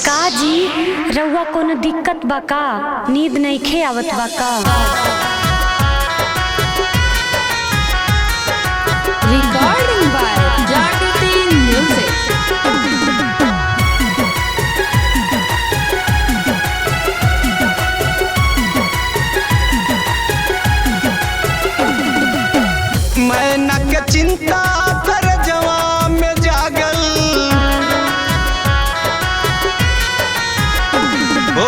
का जी रउआ कोनो दिक्कत बा का? नींद नइखे आवत बा का? Recording by Jagrati Music. मैना के चिंता कर जवा में जागल हो,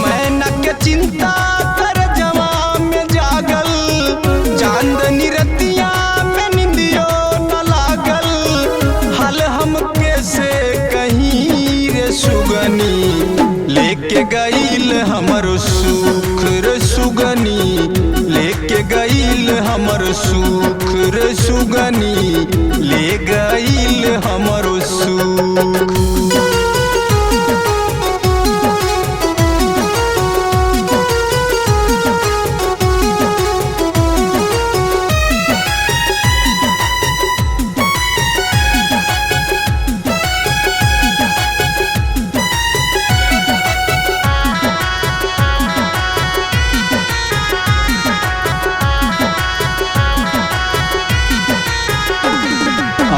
मैना के चिंता कर जवा में जागल, चांदनी रतिया में निंदियो न लागल, हाल हम कैसे कहीं रे सुगनी, लेके गईल हमर सुख रे सुगनी, लेके गईल हमर सुख रे सुगनी, ले गईल हमर सुख।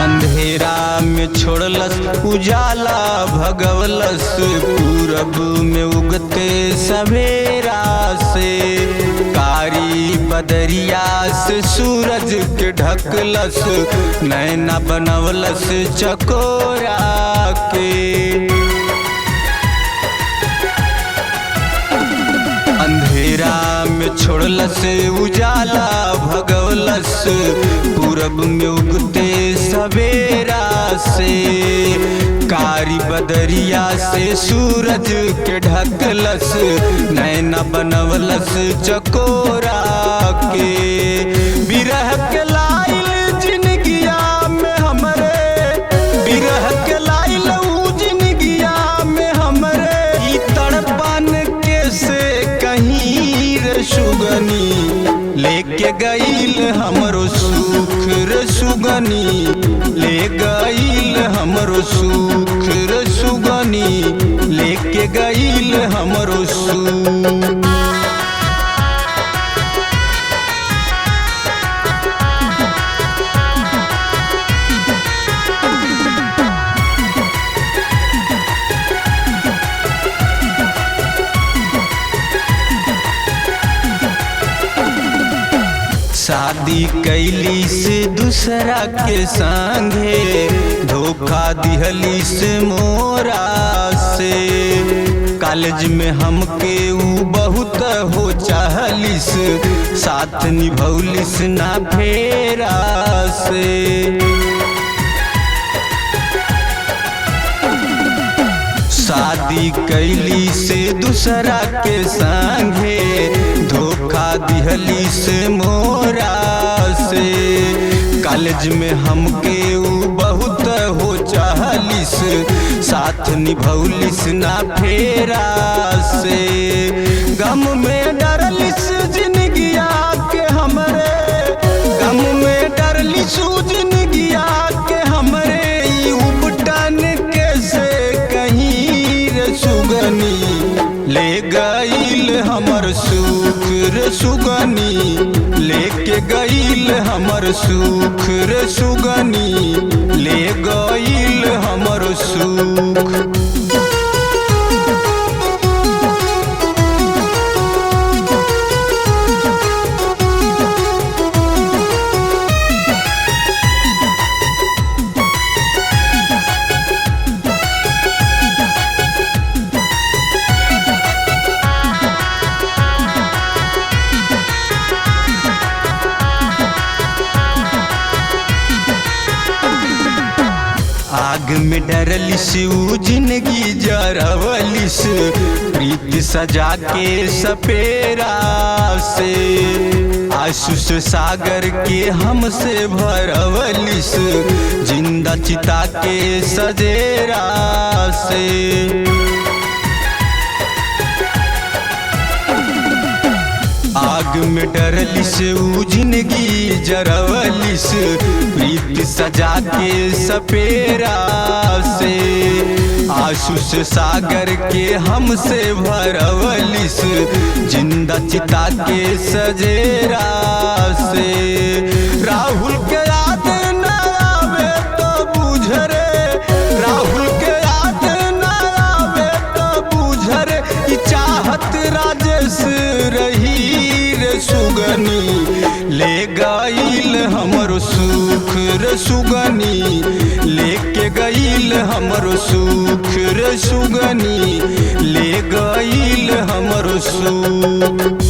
अंधेरा में छोड़लस उजाला भगवलस, पूरब में उगते सवेरा से, कारी बदरिया से सूरज के ढकलस, नैना बनवलस चकोरा के। अंधेरा में छोड़लस उजाला भगवलस, पूरब में उगते सवेरा से, कारी बदरिया से सूरज के ढकलस, नैना बनवलस चकोरा के। बिरह के लाइल जिनगिया में हमरे, बिरह के लाइल जिनगिया में हमरे, ई तड़पन कैसे कहीं रे सुगनी, लेके गईल हमरो सुख रे सुगनी, ले गईल हमरो सुख रे सुगनी, लेके गईल हमरो सुख। शादी कैली से दूसरा के संगे, धोखा दिहली से मोरा से, कॉलेज में हमके ऊ बहुत हो चाहलिस, साथ निभौलिस ना फेरा से। शादी कैली से दूसरा के संगे, धोखा दिहली से मोरा से, कॉलेज में हमके ऊ बहुत हो चाहलिस, साथ निभौलिस ना फेरा से। गम में डरलिस जिनगिया के हमरे, गम में डरलिस जिनगिया के हमरे, ई उपटन कैसे कहीं रे सुगनी, ले गईल हमर सुख रे सुगनी, लेके गईल हमर सुख रे सुगनी, ले गईल हमर सुख। आग में डरलिस ऊ जिंदगी जरवलिस, प्रीत सजा के सपेरा से, आंसू से सागर के हमसे भरवलिस, जिंदा चिता के सजेरा से। आग में डरलिस ऊ जिंदगी जरवलिस, प्रीत सजा के सपेरा से, आंसू से सागर के हमसे भरवलिस, जिंदा चिता के सजेरा से। राहुल के याद न आवे तो बुझरे, राहुल के याद न आवे तो बुझरे, ई चाहत राजेश रही रे सुगनी, ले गईल हमरो सुख रे सुगनी, लेके गईल हमरो सुख रे सुगनी, ले गईल हमरो सुख।